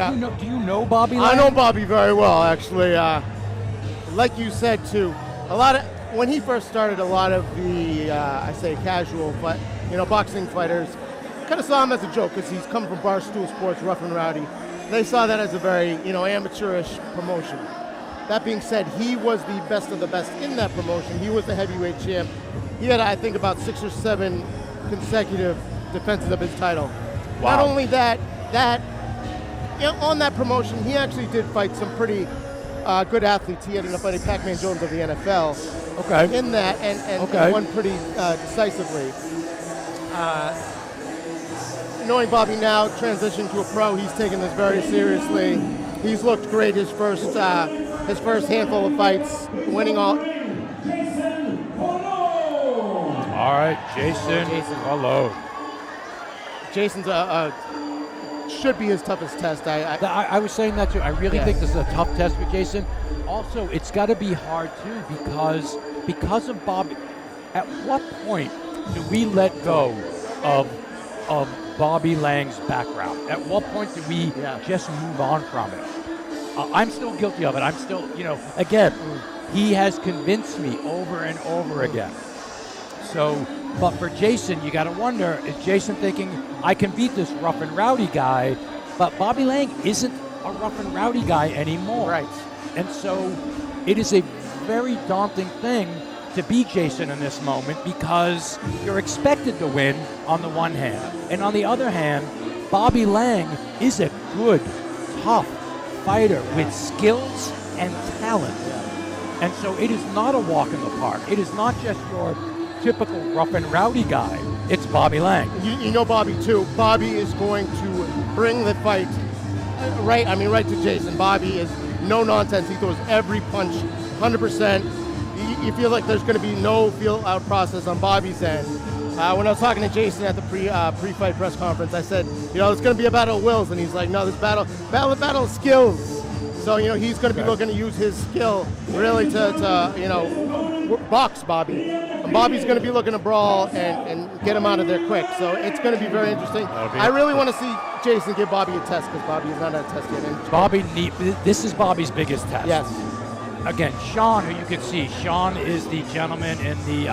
Yeah. Do you know Bobby Laing? I know Bobby very well, actually. Like you said, too, when he first started, a lot of the, I say casual, but, boxing fighters kind of saw him as a joke because he's come from Barstool Sports, Rough and Rowdy. They saw that as a very, amateurish promotion. That being said, he was the best of the best in that promotion. He was the heavyweight champ. He had, I think, about 6 or 7 consecutive defenses of his title. Wow. Not only that on that promotion, he actually did fight some pretty good athletes. He ended up fighting Pac-Man Jones of the NFL. Okay. In that, and won pretty decisively. Knowing Bobby now transitioned to a pro, he's taken this very seriously. He's looked great his first handful of fights, winning all. All right, Jayson. Hello. Jason's should be his toughest test. I was saying that too. I really think this is a tough test for Jayson. Also, it's got to be hard too because of Bobby. At what point do we let go of Bobby Lang's background? At what point do we just move on from it? I'm still guilty of it. I'm still, again, he has convinced me over and over again. So, but for Jayson, you got to wonder, is Jayson thinking, I can beat this rough and rowdy guy, but Bobby Laing isn't a rough and rowdy guy anymore. Right. And so it is a very daunting thing to beat Jayson in this moment because you're expected to win on the one hand. And on the other hand, Bobby Laing is a good, tough fighter with skills and talent. And so it is not a walk in the park. It is not just your typical rough and rowdy guy. It's Bobby Laing. You know Bobby too. Bobby is going to bring the fight right to Jayson. Bobby is no nonsense. He throws every punch 100%. You feel like there's going to be no feel-out process on Bobby's end. When I was talking to Jayson at the pre-fight press conference, I said, it's going to be a battle of wills, and he's like, no, this battle of skills. So, he's going to be looking to use his skill really to box Bobby. And Bobby's going to be looking to brawl and get him out of there quick. So it's going to be very interesting. I really want to see Jayson give Bobby a test because Bobby is not at a test yet. This is Bobby's biggest test. Yes. Again, Sean, who you can see, Sean is the gentleman in the,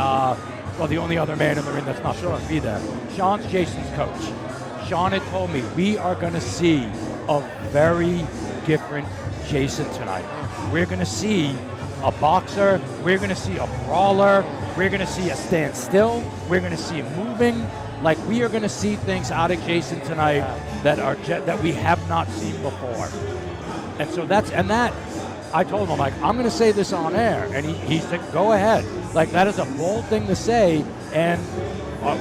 the only other man in the ring that's not supposed to be there. Sean's Jayson's coach. Sean had told me we are going to see a very different Jayson tonight. We're going to see a boxer. We're going to see a brawler. We're going to see a stand still. We're going to see him moving. Like, we are going to see things out of Jayson tonight that we have not seen before. And so that. I told him, I'm going to say this on air. And he said, go ahead. Like, that is a bold thing to say. And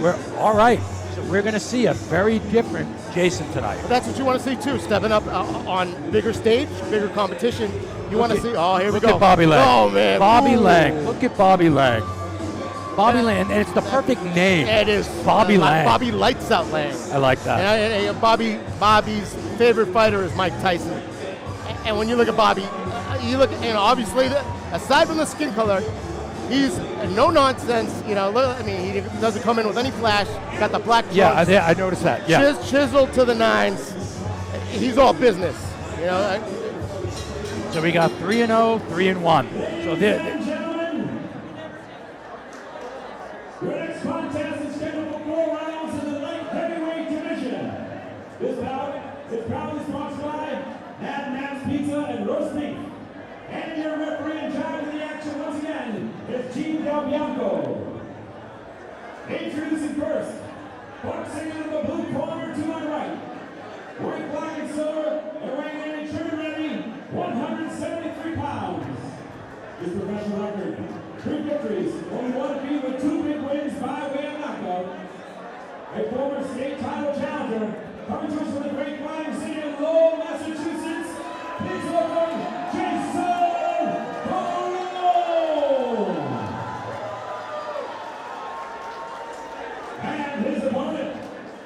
we're all right. So we're going to see a very different Jayson tonight. But that's what you want to see, too. Stepping up on bigger stage, bigger competition. You want to see, here we go. Look at Bobby Laing. Oh, man. Bobby Laing. Look at Bobby Laing. Bobby Laing, and it's the perfect name. It is. Bobby Laing. Bobby Lights Out Laing. I like that. And Bobby's favorite fighter is Mike Tyson. And when you look at Bobby, obviously, aside from the skin color, he's no nonsense. He doesn't come in with any flash. Got the black trunks. Yeah, I noticed that. Yeah. Chiseled to the nines. He's all business. So we got 3-0, 3-1. So Your next contest is scheduled for 4 rounds in the light heavyweight division. This bout is proudly sponsored by Madman's Pizza and Roast Beef. And your referee in charge of the action once again is Gene Del Bianco. Introducing first, boxing out of the blue corner to my right. White, black, and silver, and weighing in and turn ready, 173 pounds. His professional record, 3 victories, only 1 defeat with 2 big wins by way of knockout. A former state title challenger, coming to us from the great flying city of Lowell, Massachusetts. Please welcome Jayson Cole. And his opponent,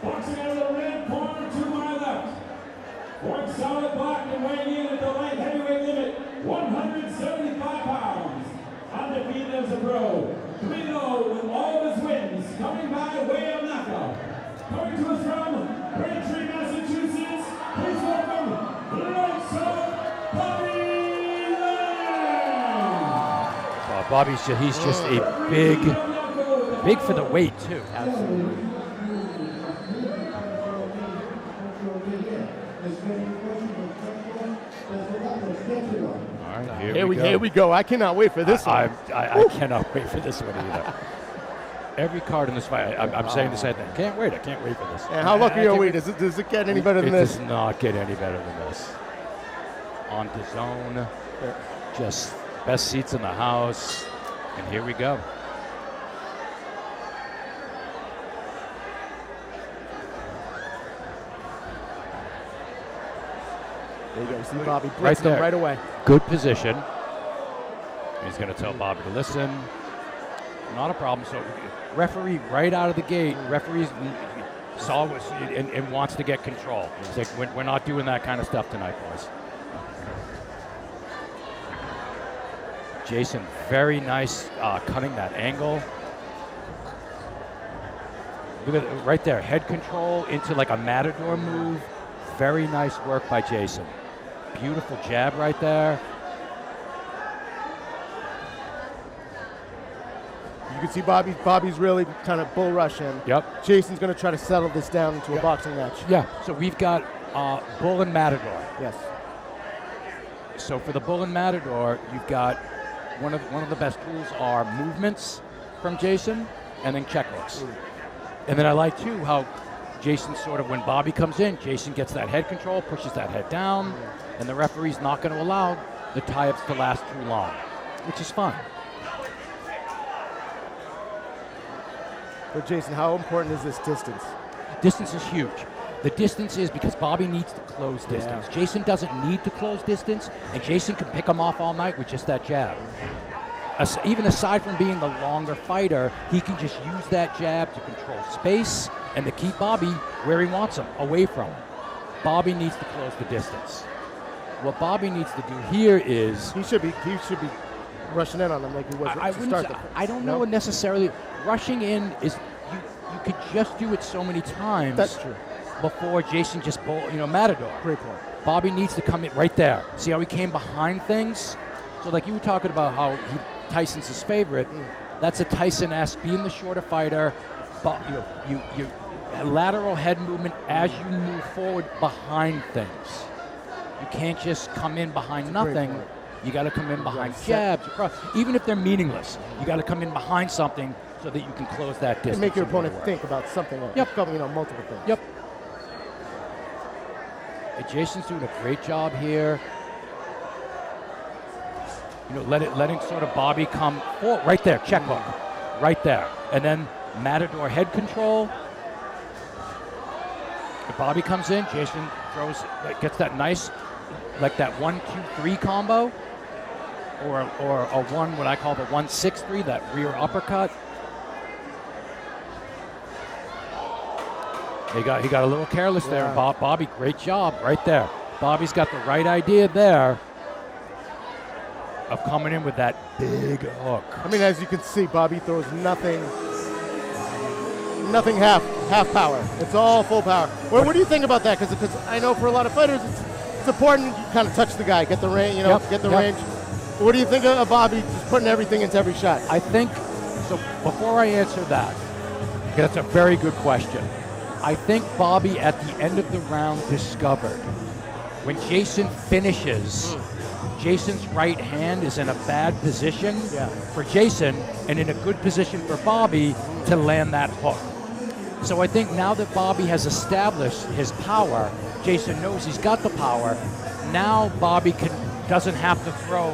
boxing out of the red corner to my left. One solid block and weighing in at the light heavyweight limit, 175 pounds. Undefeated as a pro, 3-0 with all of his wins, coming by way of knockout. Coming to us from Braintree, Massachusetts, please welcome he's just a big for the weight too. Absolutely. All right, here we go. I cannot wait for this one. I cannot wait for this one either. Every card in this fight, I'm saying the same thing. Can't wait. I can't wait for this. And how lucky are we? Does it get any better than this? It does not get any better than this. On the zone, just best seats in the house, and here we go. There you go. See Bobby blitzing him right away. Good position. He's going to tell Bobby to listen. Not a problem. So, referee right out of the gate. Referee saw what and wants to get control. He's like, we're not doing that kind of stuff tonight, boys. Jayson, very nice cutting that angle. Look at right there, head control into like a matador move. Very nice work by Jayson. Beautiful jab right there. You can see Bobby's really kind of bull rushing. Yep. Jayson's going to try to settle this down into a boxing match. Yeah. So we've got bull and matador. Yes. So for the bull and matador, you've got one of the best tools are movements from Jayson and then check hooks. And then I like too how Jayson sort of, when Bobby comes in, Jayson gets that head control, pushes that head down, and the referee's not going to allow the tie-ups to last too long, which is fun. But Jayson, how important is this distance? Distance is huge. The distance is because Bobby needs to close distance. Yeah. Jayson doesn't need to close distance, and Jayson can pick him off all night with just that jab. Even aside from being the longer fighter, he can just use that jab to control space and to keep Bobby where he wants him, away from him. Bobby needs to close the distance. What Bobby needs to do here is he should be rushing in on him like he was to start the fight. I don't know necessarily. Rushing in is you could just do it so many times. That's true. Before Jayson just matador. Great point. Bobby needs to come in right there. See how he came behind things? So like you were talking about how Tyson's his favorite. That's a Tyson-esque, being the shorter fighter, but you lateral head movement as you move forward behind things. You can't just come in behind nothing. You got to come in behind jabs, across. Even if they're meaningless, you got to come in behind something so that you can close that distance. And make your opponent think about something else. Yep. Multiple things. Yep. And Jayson's doing a great job here. Letting sort of Bobby come forward. Right there, check hook. Right there. And then matador head control. If Bobby comes in, Jayson gets that nice, like that 1-2-3 combo. Or a one, what I call the 1-6-3, that rear uppercut. He got a little careless there. And Bobby, great job right there. Bobby's got the right idea there of coming in with that big hook. I mean, as you can see, Bobby throws nothing half power. It's all full power. What do you think about that? Because I know for a lot of fighters, it's important you kind of touch the guy, get the range, get the range. What do you think of Bobby just putting everything into every shot? I think, so before I answer that, that's a very good question. I think Bobby at the end of the round discovered when Jayson finishes, Jayson's right hand is in a bad position for Jayson and in a good position for Bobby to land that hook. So I think now that Bobby has established his power, Jayson knows he's got the power. Now Bobby doesn't have to throw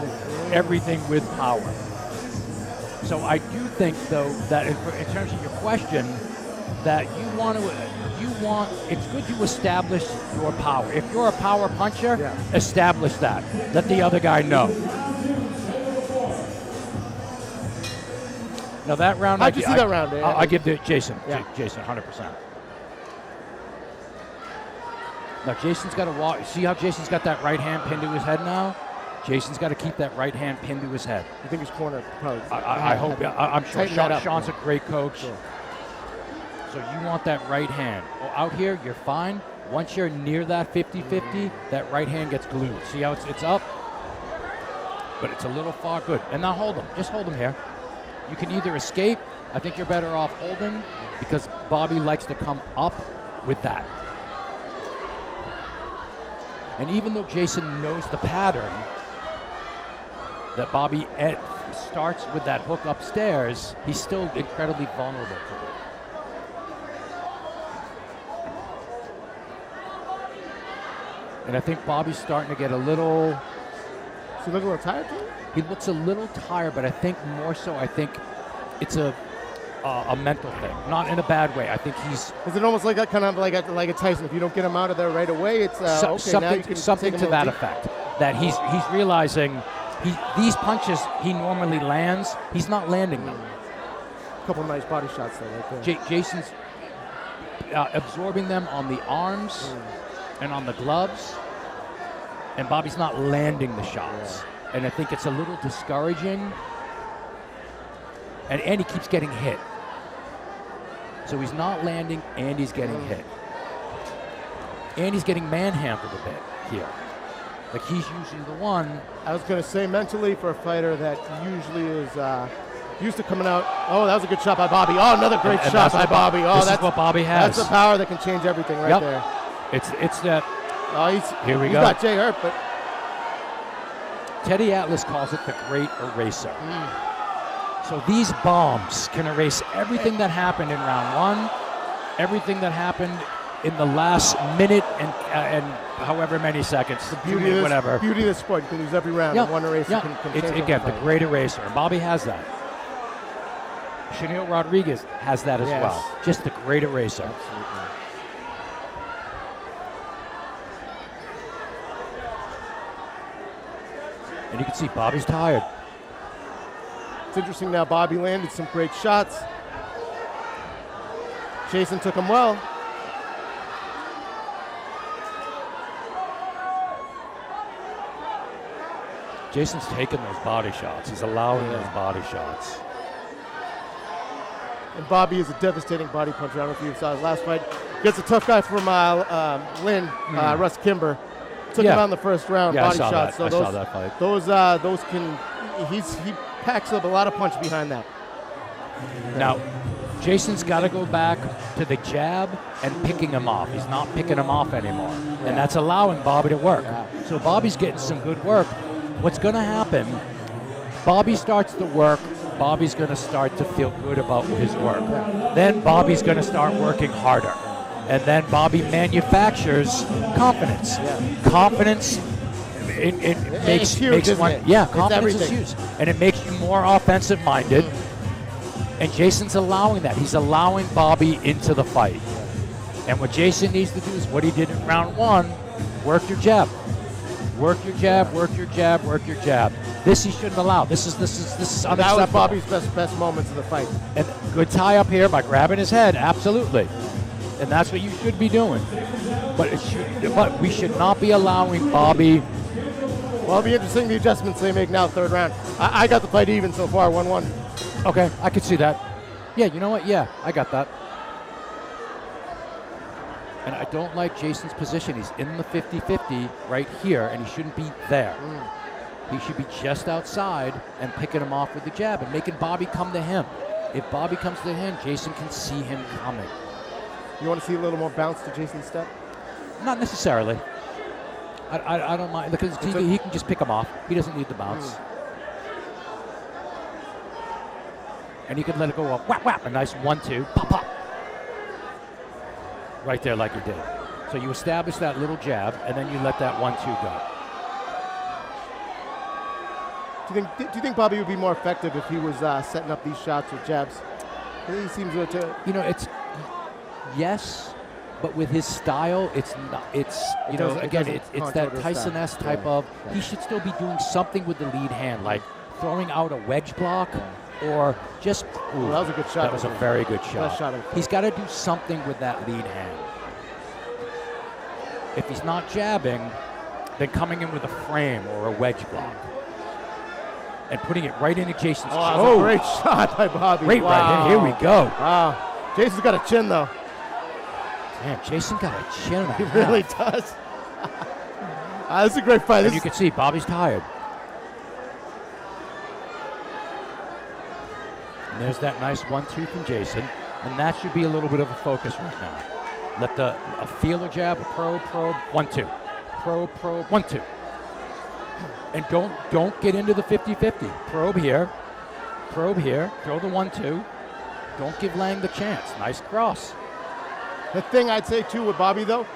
everything with power. So I do think, though, that in terms of your question, that it's good to establish your power. If you're a power puncher, establish that. Let the other guy know. Now that round, how'd you see that round? I give to Jayson. Jayson, 100%. Now Jayson's got to walk. See how Jayson's got that right hand pinned to his head now? Jayson's got to keep that right hand pinned to his head. I think his corner probably. I hope. I'm sure Sean's a great coach. Sure. So you want that right hand. Well, out here, you're fine. Once you're near that 50-50, that right hand gets glued. See how it's up? but it's a little far good. And now hold him. Just hold him here. You can either escape. I think you're better off holding because Bobby likes to come up with that. And even though Jayson knows the pattern that Bobby starts with that hook upstairs, he's still incredibly vulnerable to it. And I think Bobby's starting to get a little... Does he look a little tired, too? He looks a little tired, but I think more so, I think it's a mental thing, not in a bad way. I think he's... Is it almost like a kind of like a Tyson? If you don't get him out of there right away, it's okay, now you can something take to him that deep. effect. That he's realizing these punches he normally lands, he's not landing them. A couple of nice body shots there, right there. Jayson's absorbing them on the arms and on the gloves, and Bobby's not landing the shots. And I think it's a little discouraging. And he keeps getting hit. So he's not landing, and he's getting hit. And he's getting manhandled a bit here. Like he's usually the one. I was going to say, mentally, for a fighter that usually is used to coming out. Oh, that was a good shot by Bobby. Oh, another great shot by Bobby. Oh, that's what Bobby has. That's the power that can change everything right there. It's that. Oh, here we he's go. got Jay hurt, but Teddy Atlas calls it the Great Eraser. So these bombs can erase everything that happened in round one, everything that happened in the last minute and however many seconds, beauty of whatever. Beauty of the sport. You can lose every round. And one eraser can change it's, again, the Great Eraser. And Bobby has that. Chanel Rodriguez has that as well. Just the Great Eraser. Absolutely. And you can see Bobby's tired. It's interesting now, Bobby landed some great shots. Jayson took him well. Jayson's taking those body shots. He's allowing those body shots. And Bobby is a devastating body puncher. I don't know if you saw his last fight. Gets a tough guy from Lynn, Russ Kimber. Took him out in the first round, body shots. I saw that fight. Those can, he packs up a lot of punch behind that. Now, Jayson's got to go back to the jab and picking him off. He's not picking him off anymore. And that's allowing Bobby to work. So Bobby's getting some good work. What's going to happen, Bobby starts to work. Bobby's going to start to feel good about his work. Then Bobby's going to start working harder. And then Bobby manufactures confidence. Confidence, it makes huge, one. it? Yeah, It's confidence is everything. huge. And it makes you more offensive-minded. And Jayson's allowing that. He's allowing Bobby into the fight. And what Jayson needs to do is what he did in round one, work your jab. Work your jab, work your jab, work your jab. This he shouldn't allow. This is unacceptable. That was Bobby's best moments of the fight. And good tie up here by grabbing his head, absolutely. And that's what you should be doing. But we should not be allowing Bobby. Well, it'll be interesting the adjustments they make now, third round. I got the fight even so far, 1-1. Okay, I could see that. Yeah, you know what? Yeah, I got that. And I don't like Jayson's position. He's in the 50-50 right here, and he shouldn't be there. He should be just outside and picking him off with the jab and making Bobby come to him. If Bobby comes to him, Jayson can see him coming. You want to see a little more bounce to Jayson's step? Not necessarily. I don't mind because he can just pick him off. He doesn't need the bounce. And he can let it go up. Whap, whap. A nice 1-2. Pop, pop. Right there like he did. So you establish that little jab, and then you let that 1-2 go. Do you think Bobby would be more effective if he was setting up these shots with jabs? He seems to. You know, it's yes, but with his style, it's not. It's you know, again, it's that Tyson-esque type of. He should still be doing something with the lead hand, like throwing out a wedge block, or just. Ooh, that was a good shot. That was a very good shot. Best shot He's got to do something with that lead hand. If he's not jabbing, then coming in with a frame or a wedge block. And putting it right into Jayson's chin. That was a great shot by Bobby. Great right here we go. Wow. Jayson's got a chin, though. Man, Jayson got a chin and a He half. really does. This is a great fight. And you can see Bobby's tired. And there's that nice 1-2 from Jayson, and that should be a little bit of a focus right now. Let a feeler jab, a probe, 1-2. Probe, 1-2. And don't get into the 50-50. Probe here, throw the 1-2. Don't give Laing the chance. Nice cross. The thing I'd say too with Bobby though,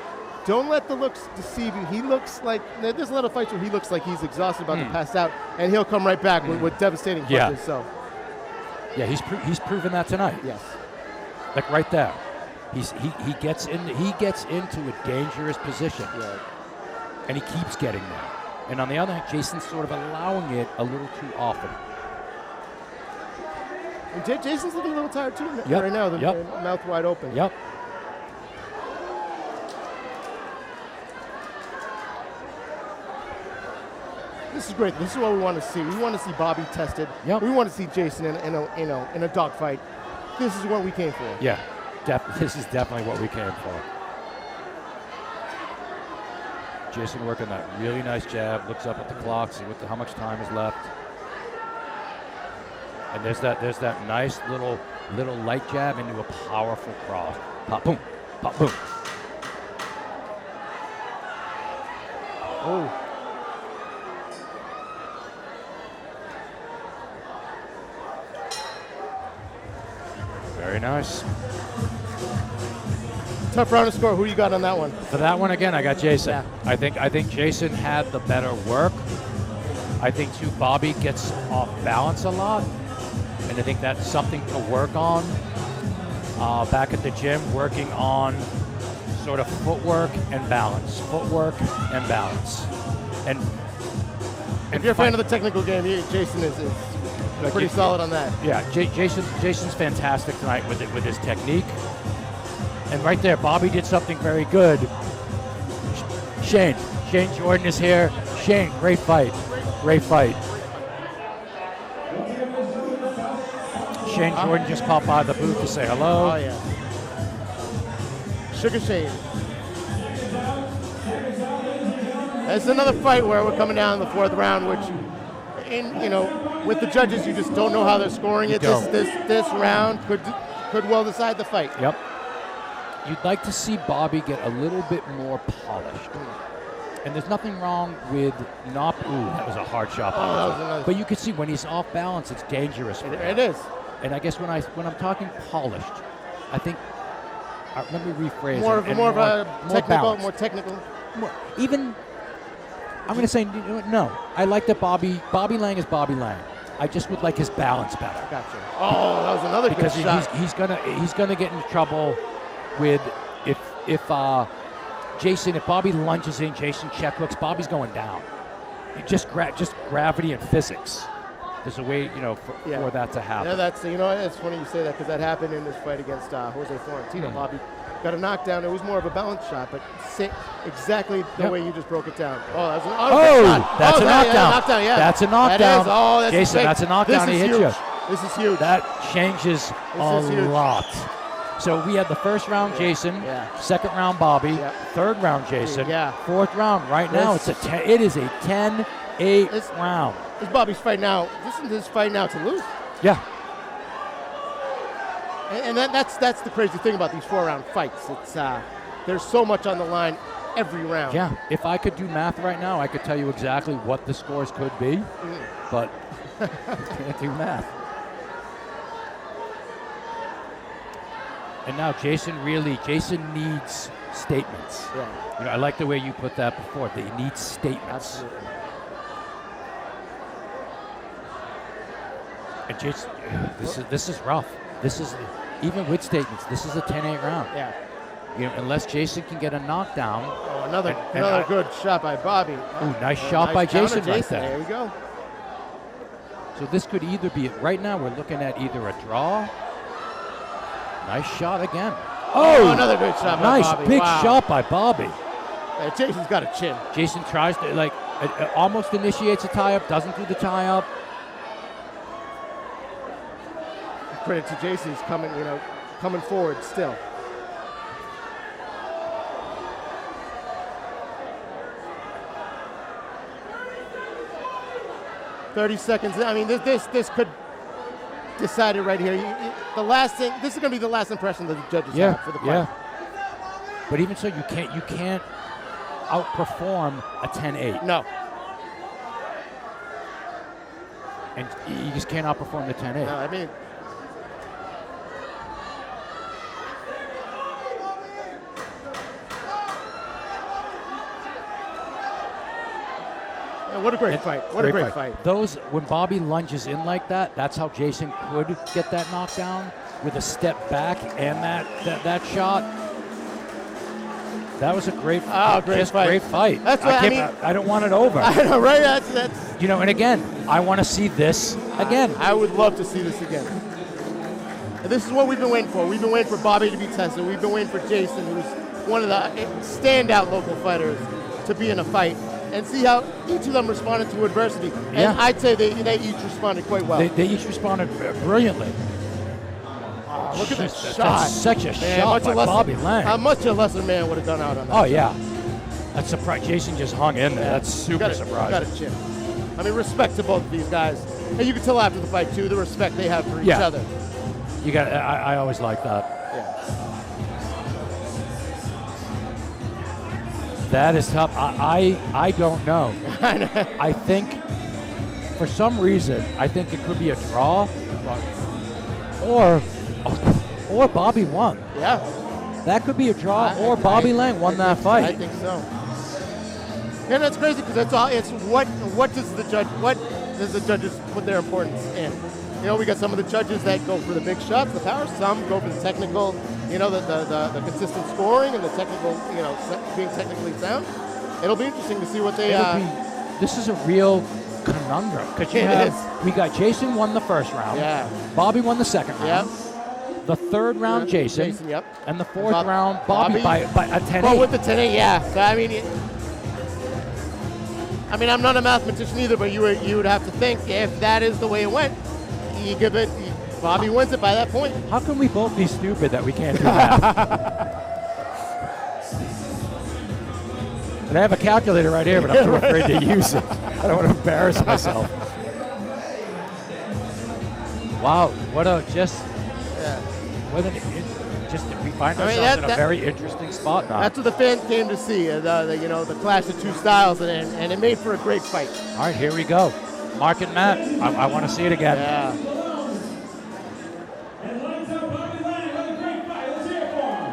don't let the looks deceive you. He looks like there's a lot of fights where he looks like he's exhausted, about to pass out, and he'll come right back with devastating punches. So, yeah, he's proven that tonight. Yes, like right there, he gets into a dangerous position, and he keeps getting there. And on the other hand, Jayson's sort of allowing it a little too often. And Jayson's looking a little tired too right now. The mouth wide open. Yep. This is great. This is what we want to see. We want to see Bobby tested. Yep. We want to see Jayson in a dogfight. This is what we came for. Yeah, this is definitely what we came for. Jayson working that really nice jab. Looks up at the clock, see how much time is left. And there's that nice little light jab into a powerful cross. Pop boom, pop boom. Oh. Very nice. Tough round to score. Who you got on that one? For that one again, I got Jayson. Yeah. I think Jayson had the better work. I think too Bobby gets off balance a lot, and I think that's something to work on. Back at the gym, working on sort of footwork and balance. And if you're a fan of the technical game, Jayson is pretty solid on that. Yeah, Jayson's fantastic tonight with his technique. And right there, Bobby did something very good. Shane Jordan is here. Shane, great fight. Shane Jordan just popped by the booth to say hello. Oh yeah. Sugar Shane. It's another fight where we're coming down in the fourth round, which, with the judges, you just don't know how they're scoring it. This round could well decide the fight. Yep. You'd like to see Bobby get a little bit more polished. And there's nothing wrong with not. Ooh, that was a hard shot. But you can see when he's off balance, it's dangerous. It is. And I guess when I'm talking polished, I think. Let me rephrase. More of a technical. Even. I'm going to say no. I like that Bobby Laing is Bobby Laing. I just would like his balance better. Gotcha. Oh, that was another good shot. Because he's gonna get into trouble with if Jayson, if Bobby lunges in, Jayson check hooks, Bobby's going down. Just gravity and physics. There's a way, for that to happen. Yeah, it's funny you say that because that happened in this fight against Jose Florentino. Bobby got a knockdown. It was more of a balance shot, but exactly the way you just broke it down. Oh, that's a knockdown. That's a knockdown. Yeah. That's a knockdown. That is. Oh, that's Jayson, that's a knockdown. He hit you. This is huge. That changes a lot. So we had the first round, Jayson. Second round, Bobby. Third round, Jayson. Fourth round. Right now, it is a 10-8 round. This is Bobby's fight now. This is his fight now to lose. Yeah. And that's the crazy thing about these 4-round fights. It's there's so much on the line every round. Yeah. If I could do math right now, I could tell you exactly what the scores could be, but I can't do math. And now Jayson needs statements. Yeah. I like the way you put that before. They need statements. Absolutely. And Jayson, this is rough. This is, even with statements, this is a 10-8 round. Yeah. Unless Jayson can get a knockdown. Oh, another good shot by Bobby. Ooh, nice shot by Jayson right there. There we go. So this could either be, right now we're looking at either a draw. Nice shot again. Oh, another good shot by Bobby. Nice big shot by Bobby. Yeah, Jason's got a chin. Jayson tries to, almost initiates a tie-up, doesn't do the tie-up. Credit to Jayson, he's coming forward still. $30 seconds. I mean, this decided right here. The last thing, this is going to be the last impression that the judges have for the fight. Yeah. But even so, you can't outperform a 10-8. No. And you just can't outperform the 10-8. No, I mean, what a great fight. What a great fight. Those, when Bobby lunges in like that, that's how Jayson could get that knockdown with a step back and that shot. That was a great fight. Great fight. That's what I mean. I don't want it over. I know, right? That's. You know, and again, I want to see this again. I would love to see this again. And this is what we've been waiting for. We've been waiting for Bobby to be tested. We've been waiting for Jayson, who's one of the standout local fighters, to be in a fight and see how each of them responded to adversity. Yeah. And I'd say they each responded quite well. They each responded brilliantly. Look at this shot. That's such a shot by Bobby Laing. How much a lesser man would have done out on that. Oh, yeah. That's surprised. Jayson just hung in there. That's super surprising. Got a chip. I mean, respect to both of these guys. And you can tell after the fight, too, the respect they have for each other. You got. I always like that. Yeah. That is tough. I don't know. I think, for some reason, I think it could be a draw, or Bobby won. Yeah. That could be a draw, or Bobby Laing won that fight. I think so. And that's crazy because it's what does the judges put their importance in? You know, we got some of the judges that go for the big shots, the power. Some go for the technical, you know, the consistent scoring and the technical, you know, being technically sound. It'll be interesting to see what they. This is a real conundrum because we got Jayson won the first round. Yeah. Bobby won the second round. Yep. The third round, Jayson. Yep. And the fourth round, Bobby by a 10-8. Well, with the 10-8, yeah. So I mean, I'm not a mathematician either, but you would have to think if that is the way it went, you give it. Bobby wins it by that point. How can we both be stupid that we can't do math? And I have a calculator right here, but I'm too afraid to use it. I don't want to embarrass myself. Wow, what a we find ourselves in a very interesting spot now. That's what the fans came to see, the clash of two styles, and it made for a great fight. All right, here we go. Mark and Matt, I want to see it again. Yeah. And lines up Bobby Laing with a great fight. Let's hear it for him.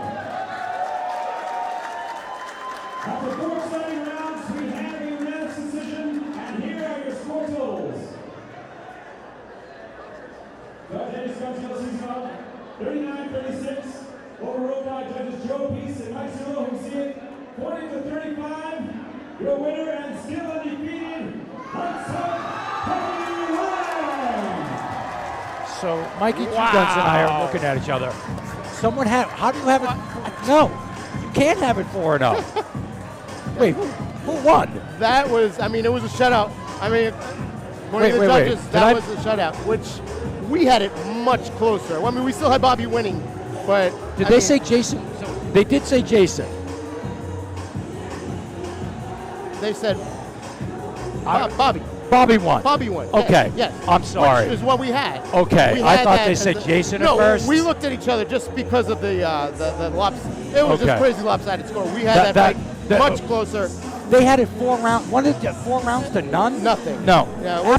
After 4 exciting rounds, we have a unanimous decision, and here are your score totals. Judges comes to the season 39-36. Overruled by judges Joe Peace and Mike Zillow, who see it 40-35. Your winner and still undefeated, So Mikey Johnson and I are looking at each other. How do you have it? No, you can't have it 4-0. Wait, who won? That was, it was a shutout. According to the judges, that was a shutout, which we had it much closer. I mean, we still had Bobby winning, but... Did they say Jayson? They did say Jayson. They said Bobby. Bobby won. Bobby won. Okay. Yes. I'm sorry. Which is what we had. Okay. I thought they said Jayson at first. No, we looked at each other just because of the it was just crazy lopsided score. We had that fight much closer. They had it 4 rounds. What is it? 4 rounds to none? Nothing. No. Yeah,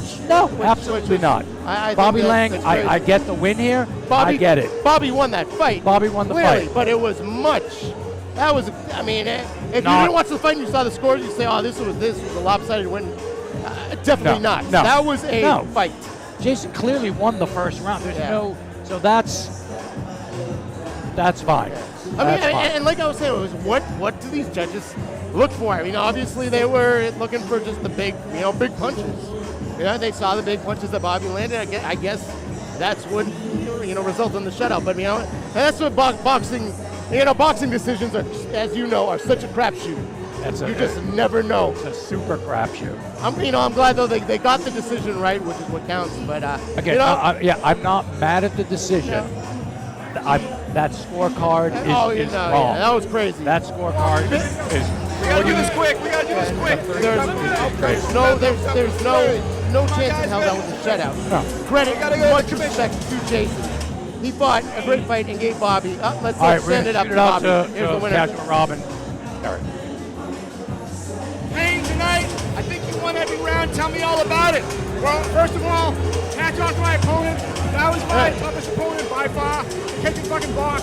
Absolutely not. I Bobby Laing, I get the win here. I get it. Bobby won that fight. Bobby won the fight. But it was much. That was. If you didn't watch the fight and you saw the scores, you say, "Oh, this was a lopsided win." Definitely not. No. That was a fight. Jayson clearly won the first round. There's so that's fine. And like I was saying, it was what do these judges look for? I mean, obviously they were looking for just the big punches. They saw the big punches that Bobby landed. I guess that's what resulted in the shutout. But and that's what boxing. Boxing decisions are, as you know, are such a crapshoot. You just never know. It's a super crapshoot. I'm glad though they got the decision right, which is what counts. But I'm not mad at the decision. That scorecard is wrong. Yeah, that was crazy. That scorecard is. We gotta do this quick. There's no no chance in hell that was a shutout. No. Credit, gotta go to much the respect to Jayson. He fought a great fight and gave Bobby. Let's All right, we're send going it to up shoot to it out Bobby. Here's the to winner. Casual Robin. Laing tonight, I think you won every round. Tell me all about it. Well, first of all, hats off to my opponent. That was my toughest opponent by far. Kicked his fucking box.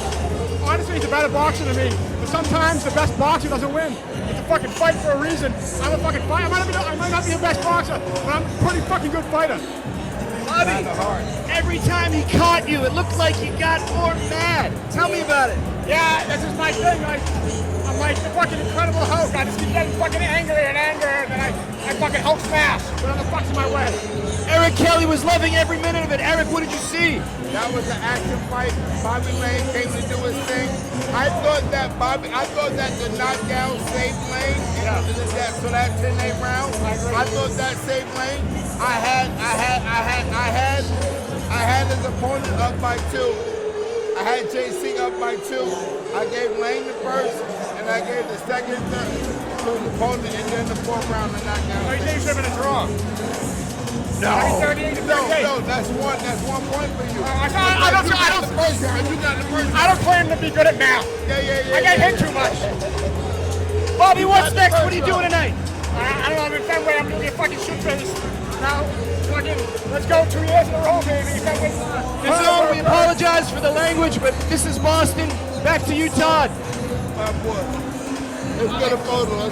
Honestly, he's a better boxer than me. But sometimes the best boxer doesn't win. It's a fucking fight for a reason. I'm a fucking fighter. I might not be the best boxer, but I'm a pretty fucking good fighter. Bobby, every time he caught you, it looked like he got more mad. Tell me about it. Yeah, this is my thing. I'm like the fucking Incredible Hulk. I just keep getting fucking angrier and then I fucking Hulk smash. Whatever the fuck's in my way. Eric Kelly was loving every minute of it. Eric, what did you see? That was an action fight. Bobby Laing came to do his thing. I thought that the knockdown saved Laing. So that 10-8 round, I thought that saved Laing. I had his opponent up by 2. I had JC up by 2. I gave Laing the first, and I gave the second to his opponent, and then the 4th round the knockdown. Oh, you think you should have been a draw? No, that's one point for you. I I don't claim to be good at math. Yeah. I get hit too much. Bobby, what's next? What are you doing tonight? I don't know. I'm in Fenway. I'm gonna be a fucking shit face. Now, fucking, let's go 2 years in a row, baby. Fenway's on. We apologize for the language, but this is Boston. Back to you, Todd. My boy. Let's get a photo.